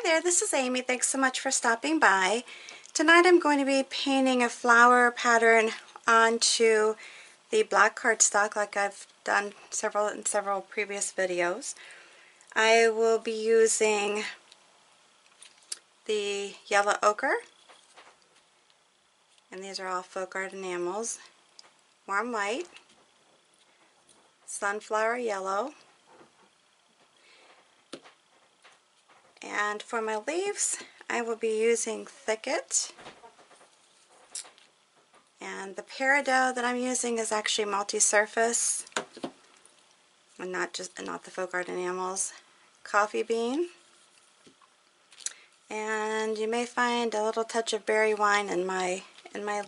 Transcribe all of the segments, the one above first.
there, this is Amy. Thanks so much for stopping by. Tonight I'm going to be painting a flower pattern onto the black cardstock like I've done in several previous videos. I will be using the yellow ochre, and these are all folk art enamels, warm white, sunflower yellow, and for my leaves I will be using Thicket, and the Peridot that I'm using is actually multi-surface and not the folk art enamels. Coffee bean, and you may find a little touch of berry wine in my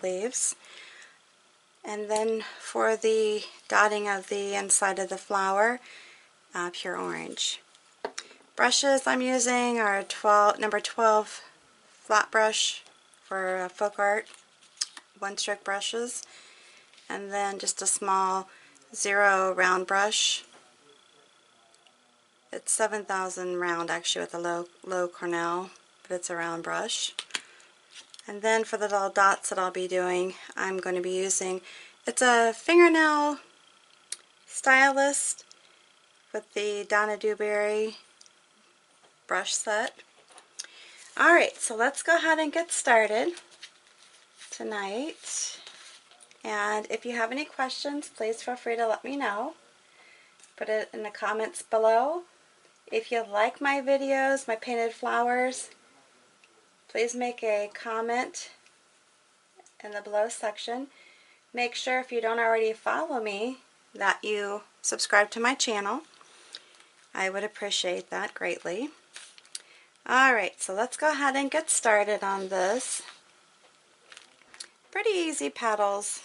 leaves. And then for the dotting of the inside of the flower, pure orange. Brushes I'm using are number 12 flat brush for folk art, one stroke brushes, and then just a small 0 round brush. It's 7,000 round actually with a low Cornell, but it's a round brush. And then for the little dots that I'll be doing, I'm going to be using, it's a fingernail stylist with the Donna Dewberry brush set. Alright, so let's go ahead and get started tonight. And if you have any questions, please feel free to let me know. Put it in the comments below. If you like my videos, my painted flowers, please make a comment in the below section. Make sure if you don't already follow me that you subscribe to my channel. I would appreciate that greatly. Alright, so let's go ahead and get started on this. Pretty easy petals.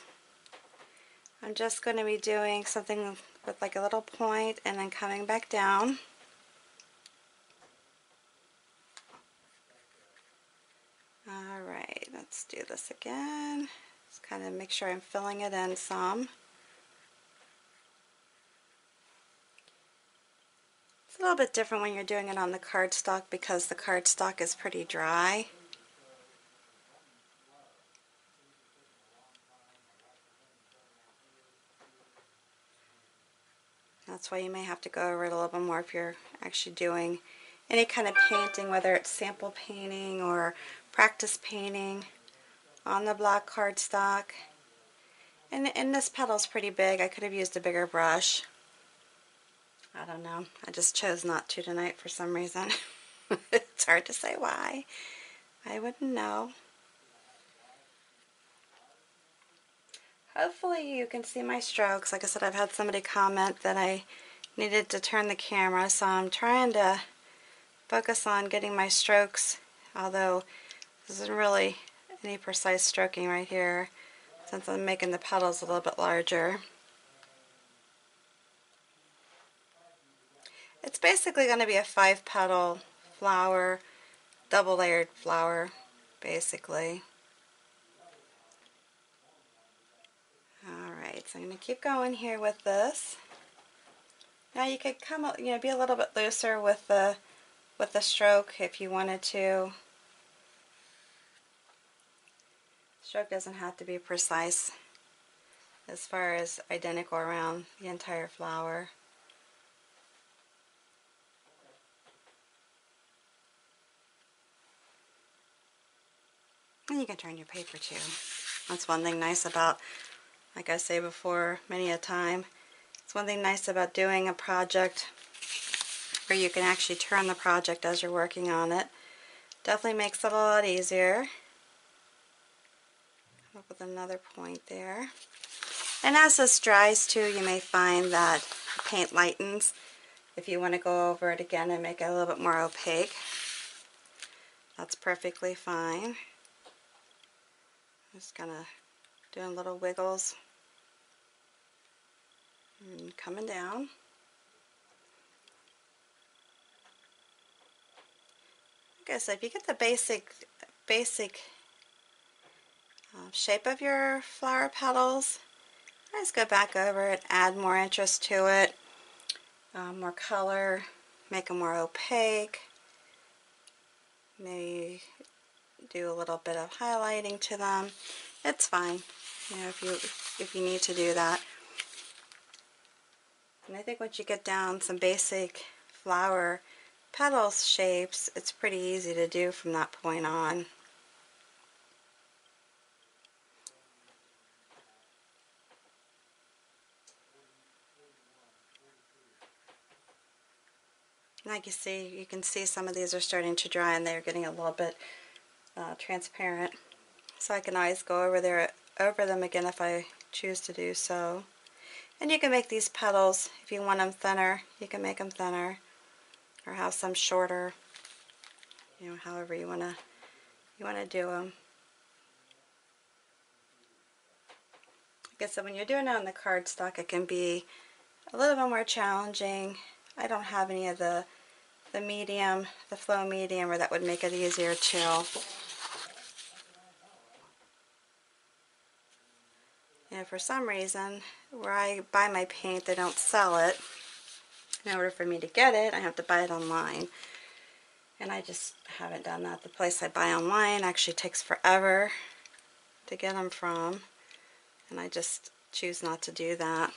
I'm just going to be doing something with like a little point and then coming back down. Alright, let's do this again. Just kind of make sure I'm filling it in some. It's a little bit different when you're doing it on the cardstock because the cardstock is pretty dry. That's why you may have to go over it a little bit more if you're actually doing any kind of painting, whether it's sample painting or practice painting on the black cardstock. And this petal's pretty big. I could have used a bigger brush. I don't know. I just chose not to tonight for some reason. It's hard to say why. I wouldn't know. Hopefully you can see my strokes. Like I said, I've had somebody comment that I needed to turn the camera, so I'm trying to focus on getting my strokes, although this isn't really any precise stroking right here since I'm making the petals a little bit larger. It's basically going to be a 5-petal flower, double layered flower basically. Alright, so I'm going to keep going here with this. Now you could be a little bit looser with the stroke if you wanted to. Stroke doesn't have to be precise as far as identical around the entire flower. And you can turn your paper too. That's one thing nice about, like I say before many a time, it's one thing nice about doing a project where you can actually turn the project as you're working on it. Definitely makes it a lot easier. Come up with another point there. And as this dries too, you may find that the paint lightens if you want to go over it again and make it a little bit more opaque. That's perfectly fine. Just kind of doing little wiggles and coming down. Okay, so if you get the basic shape of your flower petals, just go back over it, add more interest to it, more color, make them more opaque. maybe do a little bit of highlighting to them. It's fine, you know, if you need to do that. And I think once you get down some basic flower petals shapes, it's pretty easy to do from that point on. Like you can see some of these are starting to dry and they're getting a little bit transparent. So I can always go over them again if I choose to do so. And you can make these petals, if you want them thinner, you can make them thinner, or have some shorter, you know, however you want to do them. Like I said, when you're doing it on the cardstock, it can be a little bit more challenging. I don't have any of the medium, the flow medium, or that would make it easier too. And for some reason, where I buy my paint, they don't sell it. In order for me to get it, I have to buy it online. And I just haven't done that. The place I buy online actually takes forever to get them from. And I just choose not to do that.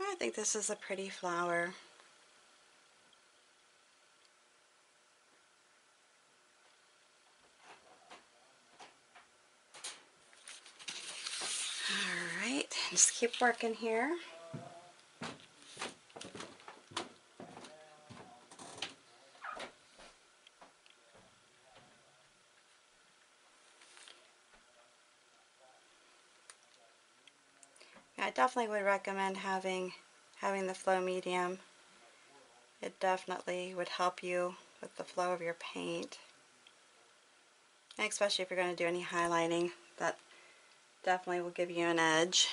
I think this is a pretty flower. Alright, just keep working here. I definitely would recommend having the flow medium. It definitely would help you with the flow of your paint. And especially if you're going to do any highlighting, that definitely will give you an edge.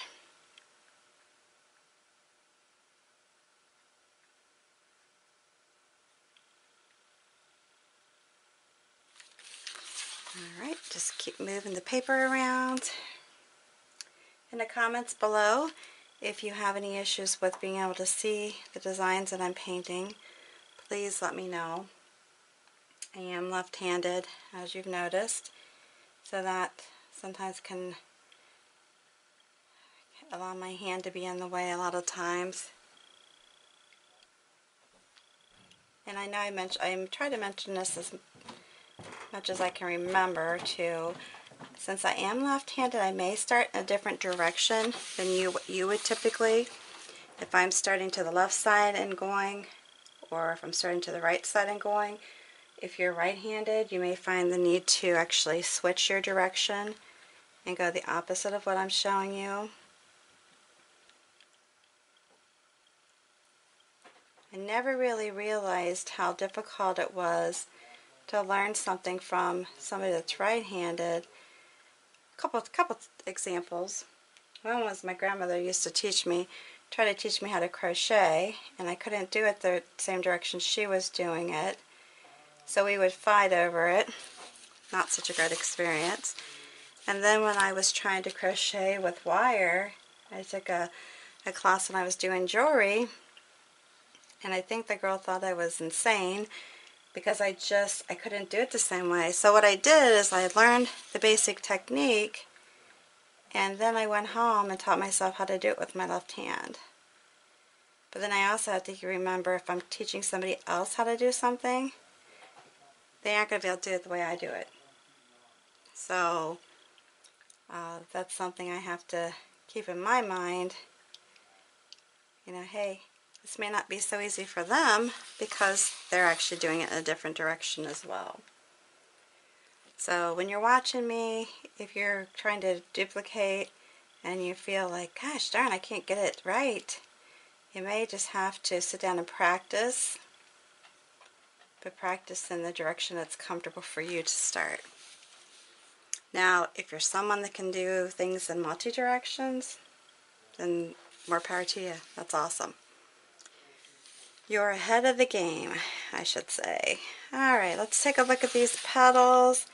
Alright, just keep moving the paper around. In the comments below, if you have any issues with being able to see the designs that I'm painting, please let me know. I am left-handed, as you've noticed, so that sometimes can allow my hand to be in the way a lot of times. And I know I tried to mention this as much as I can remember too. Since I am left-handed, I may start in a different direction than you would typically. If I'm starting to the left side and going, or if I'm starting to the right side and going. If you're right-handed, you may find the need to actually switch your direction and go the opposite of what I'm showing you. I never really realized how difficult it was to learn something from somebody that's right-handed. Couple examples. One was my grandmother used to try to teach me how to crochet, and I couldn't do it the same direction she was doing it. So we would fight over it. Not such a great experience. And then when I was trying to crochet with wire, I took a class when I was doing jewelry, and I think the girl thought I was insane because I couldn't do it the same way. So what I did is I learned the basic technique, and then I went home and taught myself how to do it with my left hand. But then I also have to remember, if I'm teaching somebody else how to do something, they aren't going to be able to do it the way I do it. So that's something I have to keep in my mind. You know, hey, this may not be so easy for them because they're actually doing it in a different direction as well. So when you're watching me, if you're trying to duplicate and you feel like, gosh darn, I can't get it right, you may just have to sit down and practice, but practice in the direction that's comfortable for you to start. Now, if you're someone that can do things in multi-directions, then more power to you. That's awesome. You're ahead of the game, I should say. Alright, let's take a look at these petals,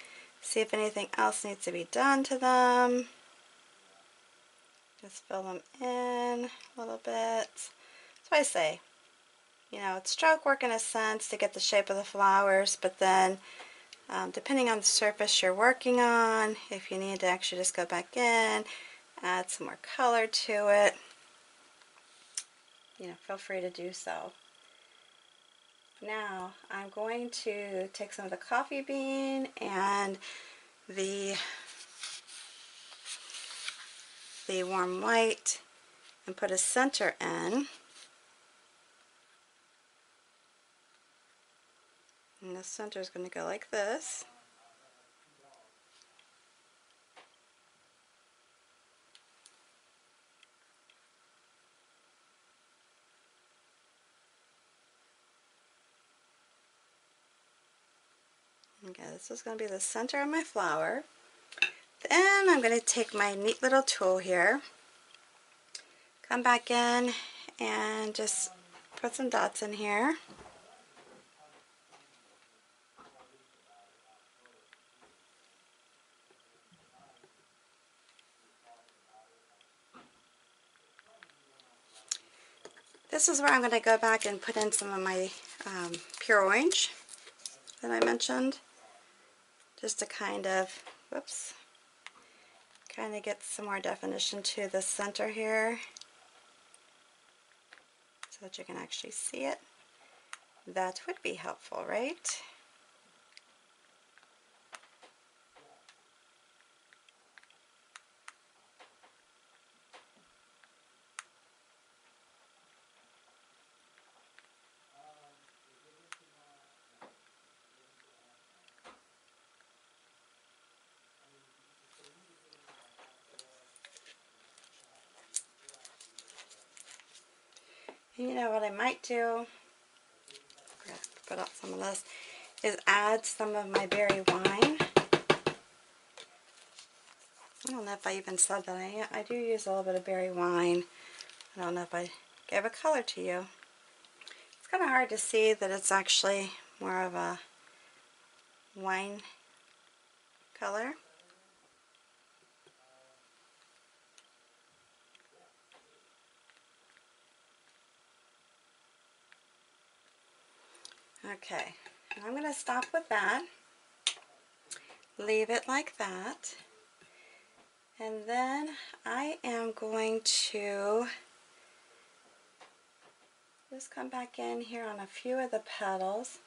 See if anything else needs to be done to them. Just fill them in a little bit. That's why I say, you know, it's stroke work in a sense to get the shape of the flowers, but then depending on the surface you're working on, if you need to actually just go back in, add some more color to it, you know, feel free to do so. Now I'm going to take some of the coffee bean and the warm white and put a center in. And the center is going to go like this. Okay, this is going to be the center of my flower. Then I'm going to take my neat little tool here, come back in and just put some dots in here. This is where I'm going to go back and put in some of my pure orange that I mentioned, just to kind of, whoops, kind of get some more definition to the center here so that you can actually see it. That would be helpful, right? And you know what I might do, put out some of this, is add some of my berry wine. I don't know if I even said that. I do use a little bit of berry wine. I don't know if I gave a color to you. It's kind of hard to see that it's actually more of a wine color. Okay, and I'm going to stop with that. Leave it like that. And then I am going to just come back in here on a few of the petals,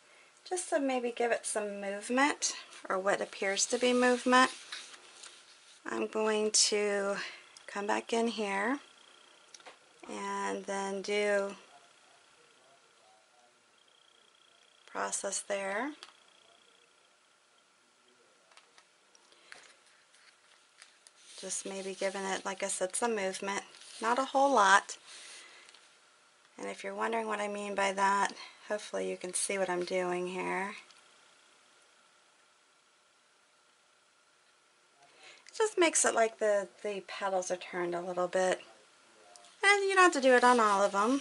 just to maybe give it some movement, or what appears to be movement. I'm going to come back in here and then do process there. Just maybe giving it, like I said, some movement, not a whole lot. And if you're wondering what I mean by that, hopefully you can see what I'm doing here. It just makes it like the petals are turned a little bit. And you don't have to do it on all of them.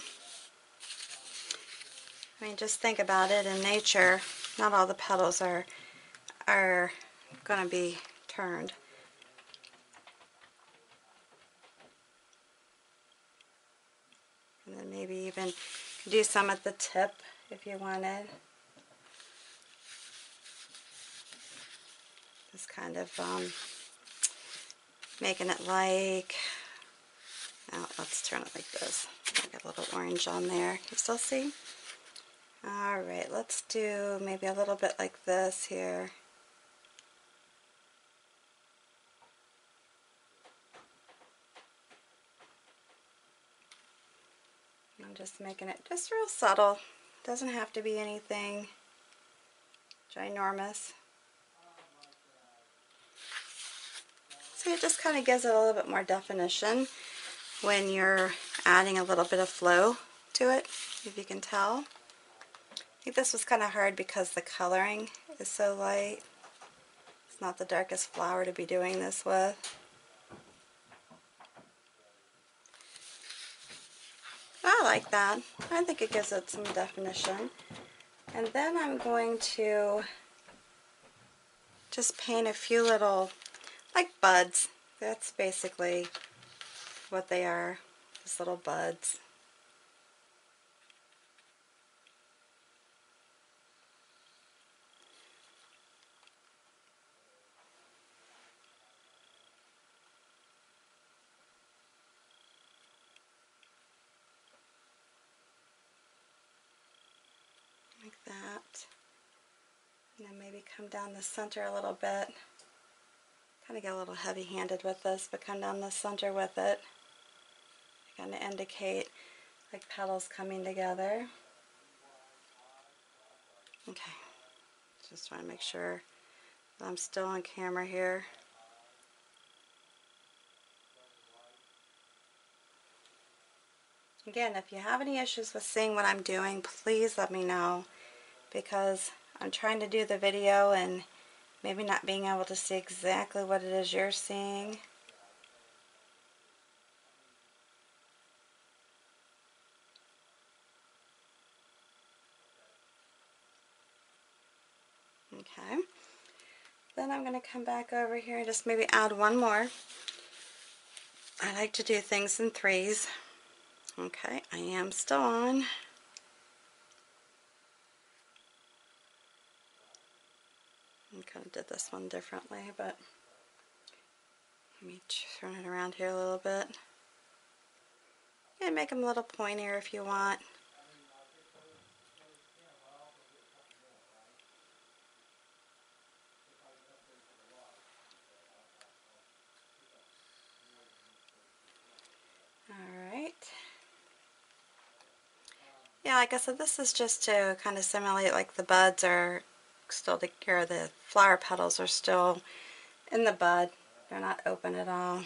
I mean, just think about it. In nature, not all the petals are going to be turned. And then maybe even do some at the tip if you wanted. Just kind of making it like, oh, let's turn it like this. I'll get a little orange on there. Can you still see? Alright, let's do maybe a little bit like this here. I'm just making it just real subtle. Doesn't have to be anything ginormous. So it just kind of gives it a little bit more definition when you're adding a little bit of flow to it, if you can tell. I think this was kind of hard because the coloring is so light. It's not the darkest flower to be doing this with. I like that. I think it gives it some definition. And then I'm going to just paint a few little, like buds. That's basically what they are, just little buds. Like that. And then maybe come down the center a little bit. Kind of get a little heavy-handed with this, but come down the center with it. Kind of indicate like petals coming together. Okay, just trying to make sure that I'm still on camera here. Again, if you have any issues with seeing what I'm doing, please let me know, because I'm trying to do the video and maybe not being able to see exactly what it is you're seeing. Okay, then I'm going to come back over here and just maybe add one more. I like to do things in threes. Okay, I am still on. I kind of did this one differently, but let me turn it around here a little bit. And make them a little pointier if you want. Alright. Yeah, like I said, this is just to kind of simulate like the buds are still, or the flower petals are still in the bud. They're not open at all.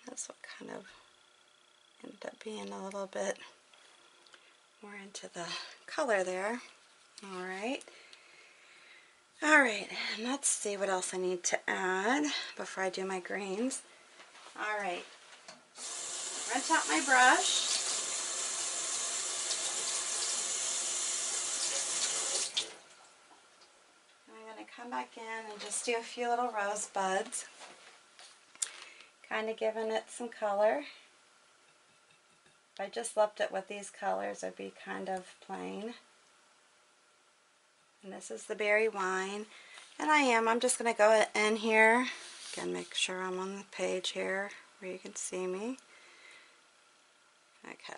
That's what kind of ended up being a little bit more into the color there. Alright. Alright, and let's see what else I need to add before I do my greens. Alright. Rinse out my brush. I'm going to come back in and just do a few little rose buds. Kind of giving it some color. If I just left it with these colors, it'd be kind of plain. And this is the berry wine. And I'm just going to go in here. Again, make sure I'm on the page here where you can see me. Okay,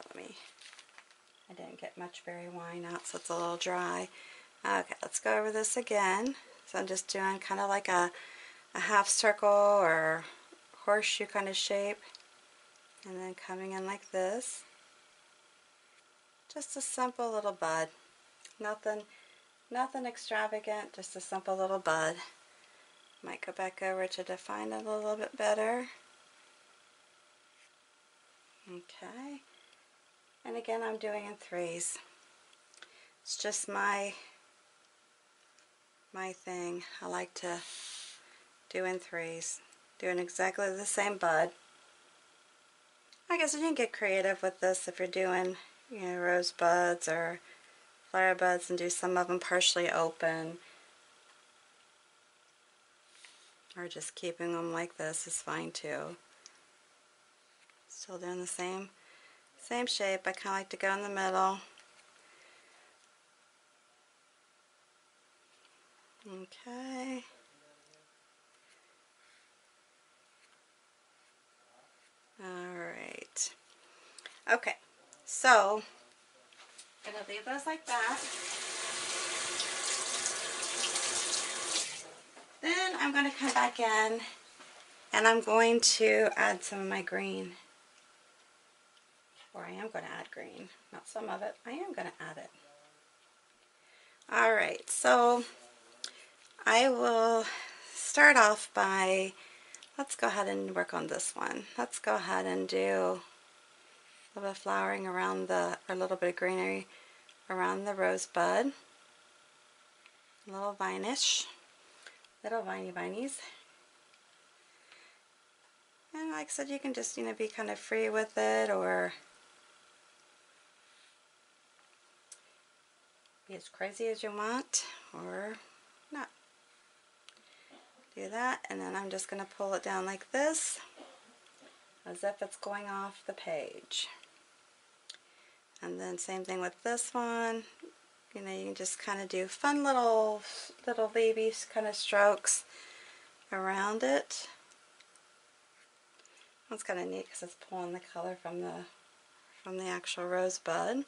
I didn't get much berry wine out, so it's a little dry. Okay, let's go over this again. So I'm just doing kind of like a half circle or horseshoe kind of shape. And then coming in like this. Just a simple little bud. Nothing extravagant, just a simple little bud. Might go back over to define it a little bit better. Okay. And again, I'm doing in threes. It's just my thing. I like to do in threes. Doing exactly the same bud. I guess you can get creative with this if you're doing, rose buds or flower buds and do some of them partially open. Or just keeping them like this is fine too. Still doing the same shape. I kind of like to go in the middle. Okay. Alright. Okay, so I'm going to leave those like that. Then I'm going to come back in and I'm going to add some of my green. Or I am going to add green. Not some of it. I am going to add it. Alright, so I will start off by let's go ahead and work on this one. Let's go ahead and do a little bit of flowering around or a little bit of greenery around the rosebud. A little vine-ish, little vinies. And like I said, you can just, be kind of free with it, or be as crazy as you want, or not. Do that, and then I'm just going to pull it down like this, as if it's going off the page. And then same thing with this one. You can just kind of do fun little leafy kind of strokes around it. That's kind of neat because it's pulling the color from the actual rosebud.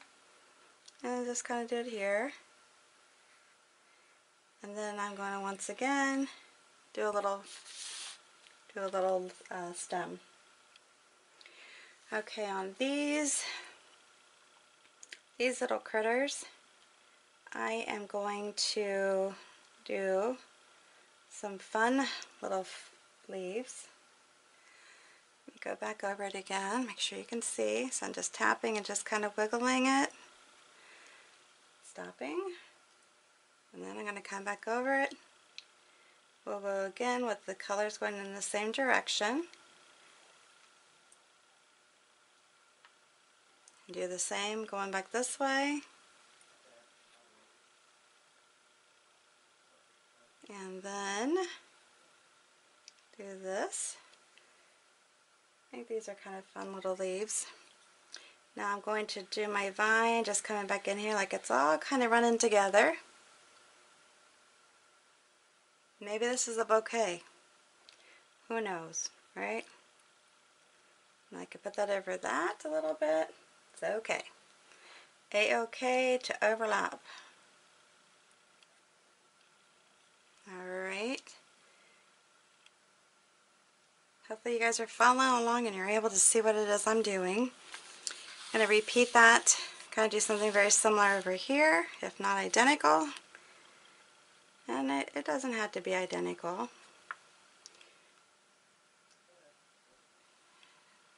And just kind of do it here. And then I'm going to once again do a little stem. Okay, on these little critters, I am going to do some fun little leaves. Go back over it again, make sure you can see. So I'm just tapping and just kind of wiggling it, stopping, and then I'm going to come back over it. We'll go again with the colors going in the same direction. Do the same going back this way. And then do this. I think these are kind of fun little leaves. Now I'm going to do my vine, just coming back in here like it's all kind of running together. Maybe this is a bouquet. Who knows, right? And I could put that over that a little bit. It's okay. A-okay to overlap. Alright. Hopefully you guys are following along and you're able to see what it is I'm doing. I'm going to repeat that. Kind of do something very similar over here, if not identical. And it doesn't have to be identical.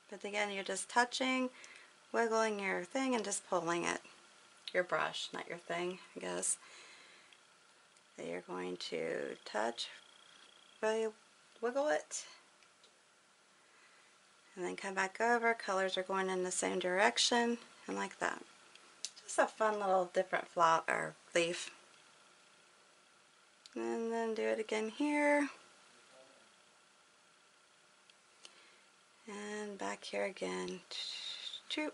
But again, you're just touching, wiggling your thing, and just pulling it. Your brush, not your thing, I guess. So you're going to touch, wiggle it, and then come back over. Colors are going in the same direction, and like that. Just a fun little different flower or leaf. And then do it again here. And back here again. Choop.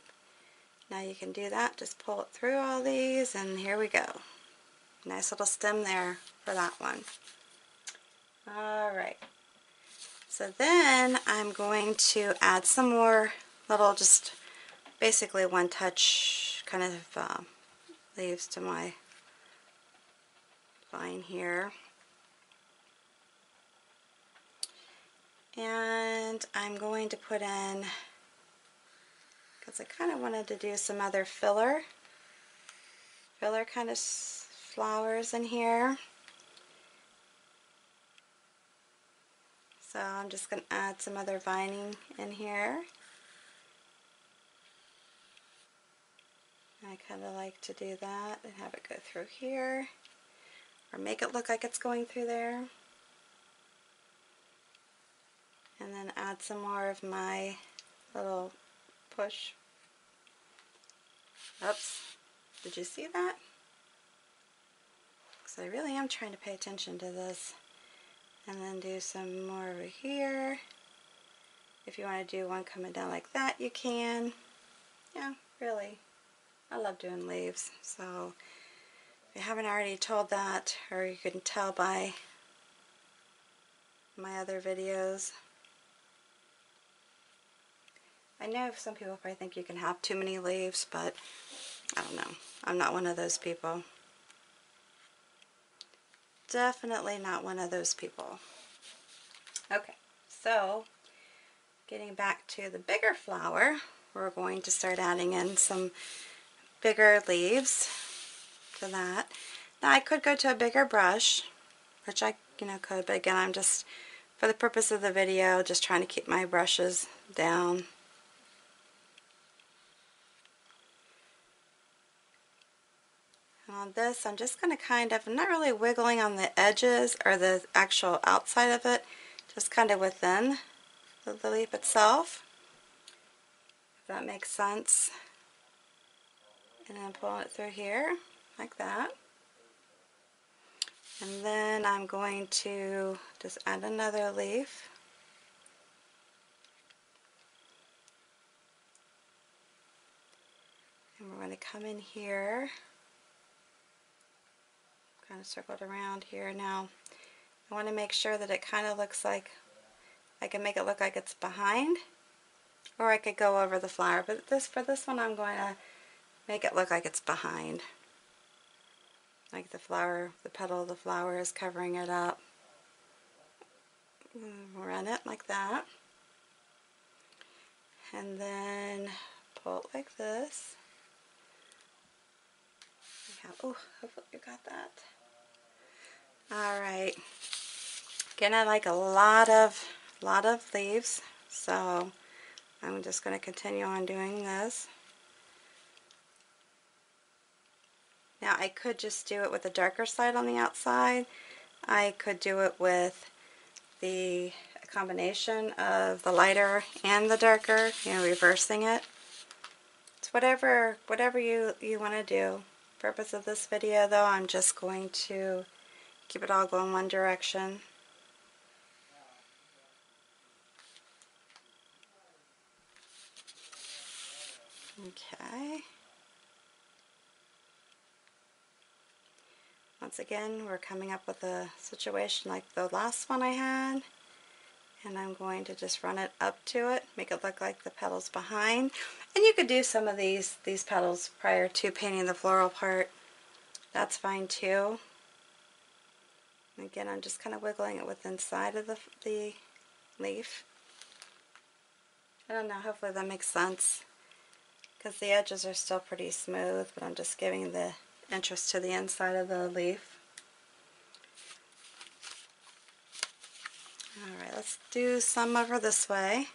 Now you can do that. Just pull it through all these, and here we go. Nice little stem there for that one. Alright. So then I'm going to add some more little, just basically one touch kind of leaves to my vine here. And I'm going to put in, because I kind of wanted to do some other filler kind of flowers in here. So I'm just going to add some other vining in here. I kind of like to do that and have it go through here, or make it look like it's going through there. And then add some more of my little push. Oops, did you see that? Because I really am trying to pay attention to this. And then do some more over here. If you want to do one coming down like that, you can. Yeah, really. I love doing leaves. So if you haven't already told that, or you can tell by my other videos. I know some people probably think you can have too many leaves, but I don't know. I'm not one of those people. Definitely not one of those people. Okay, so getting back to the bigger flower, we're going to start adding in some bigger leaves to that. Now I could go to a bigger brush, which I could, but again I'm just for the purpose of the video, just trying to keep my brushes down. And on this, I'm just going to kind of, I'm not really wiggling on the edges or the actual outside of it, just kind of within the leaf itself, if that makes sense. And then pulling it through here, like that. And then I'm going to just add another leaf. And we're going to come in here, kind of circled around here. Now, I want to make sure that it kind of looks like, I can make it look like it's behind, or I could go over the flower, but for this one I'm going to make it look like it's behind. Like the flower, the petal of the flower is covering it up. Run it like that. And then pull it like this. Oh, hopefully you got that. Alright. Again, I like a lot of leaves, so I'm just going to continue on doing this. Now I could just do it with the darker side on the outside. I could do it with the combination of the lighter and the darker, you know, reversing it. It's whatever you want to do. Purpose of this video though, I'm just going to keep it all going one direction. Okay. Once again, we're coming up with a situation like the last one I had, and I'm going to just run it up to it, make it look like the petals behind. And you could do some of these petals prior to painting the floral part. That's fine too. And again, I'm just kind of wiggling it with inside of the leaf. I don't know, hopefully that makes sense, because the edges are still pretty smooth, but I'm just giving the interest to the inside of the leaf. Alright, let's do some over this way.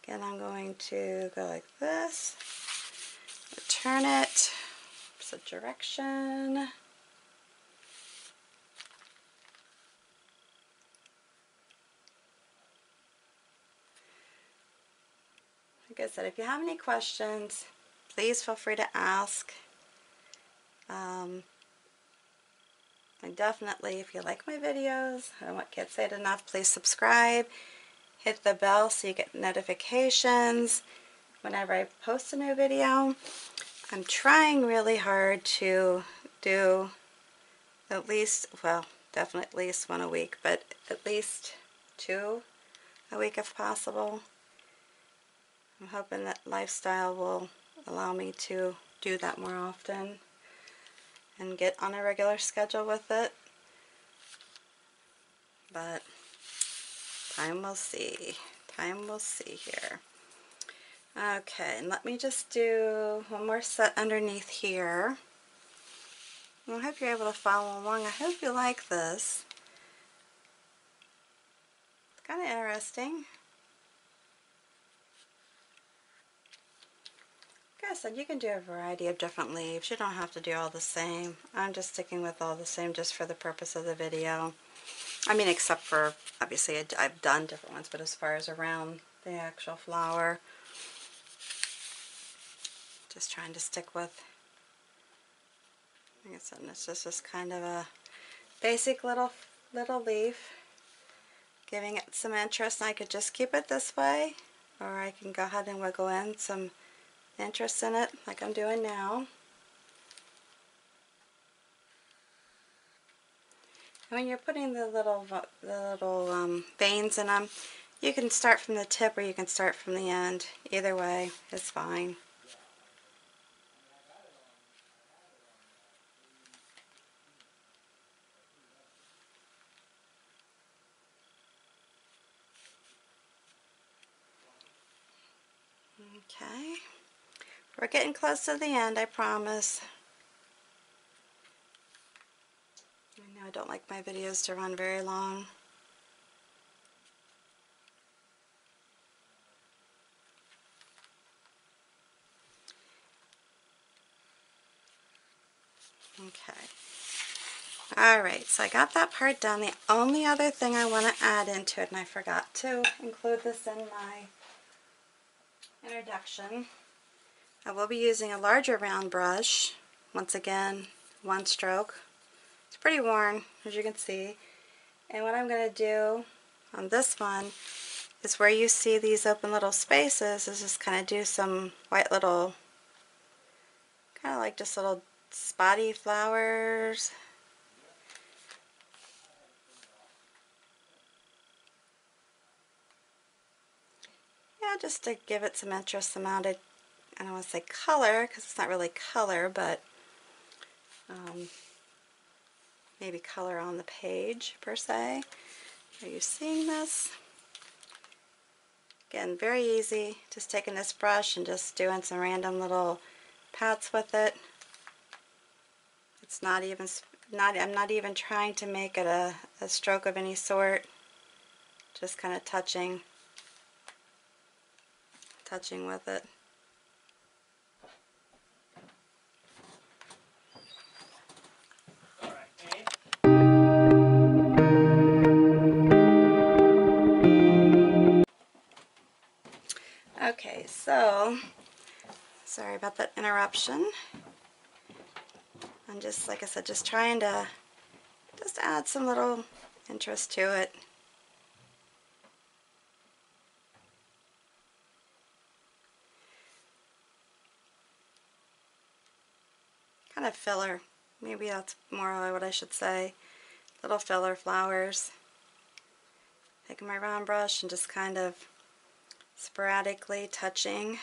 Again, I'm going to go like this, turn it, opposite direction. Like I said, if you have any questions, please feel free to ask. And definitely, if you like my videos, I can't say it enough, please subscribe. Hit the bell so you get notifications whenever I post a new video. I'm trying really hard to do at least, well, definitely at least one a week, but at least 2 a week if possible. I'm hoping that lifestyle will allow me to do that more often and get on a regular schedule with it, but time will see. Time will see here. Okay, and let me just do one more set underneath here. I hope you're able to follow along. I hope you like this. It's kind of interesting. Like I said, you can do a variety of different leaves. You don't have to do all the same. I'm just sticking with all the same just for the purpose of the video. I mean, except for, obviously, I've done different ones, but as far as around the actual flower, just trying to stick with, like I said, it's just kind of a basic little leaf, giving it some interest. And I could just keep it this way, or I can go ahead and wiggle in some interest in it like I'm doing now. And when you're putting the little veins in them, you can start from the tip or you can start from the end. Either way is fine. Okay, we're getting close to the end, I promise. I know I don't like my videos to run very long. Okay. Alright, so I got that part done. The only other thing I want to add into it, and I forgot to include this in my introduction, I will be using a larger round brush. Once again, one stroke. It's pretty worn, as you can see. And what I'm going to do on this one is where you see these open little spaces is just kind of do some white little, kind of like just little spotty flowers. Yeah, just to give it some interest amount of, I don't want to say color, because it's not really color, but maybe color on the page per se. Are you seeing this? Again, very easy, just taking this brush and just doing some random little pats with it. It's not even, I'm not even trying to make it a stroke of any sort, just kind of touching with it. Okay, so sorry about that interruption. I'm just, like I said, just trying to just add some little interest to it. Kind of filler. Maybe that's more what I should say. Little filler flowers. Taking my round brush and just kind of sporadically touching.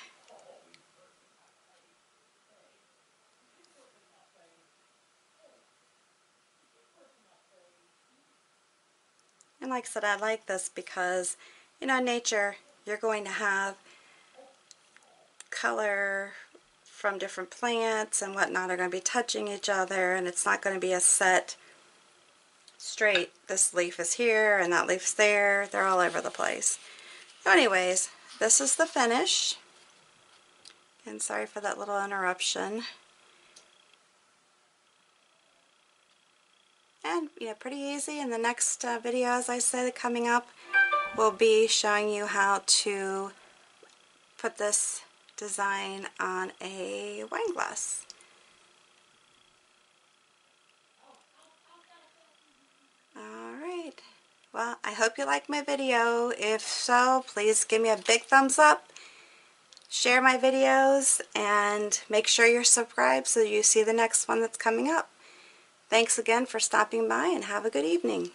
And like I said, I like this because, you know, in nature, you're going to have color from different plants and whatnot are going to be touching each other, and it's not going to be a set straight, this leaf is here and that leaf's there. They're all over the place. So anyways, this is the finish. And sorry for that little interruption. And, you know, pretty easy. In the next video, as I said, coming up, we'll be showing you how to put this design on a wine glass. Alright, well, I hope you liked my video. If so, please give me a big thumbs up, share my videos, and make sure you're subscribed so you see the next one that's coming up. Thanks again for stopping by, and have a good evening.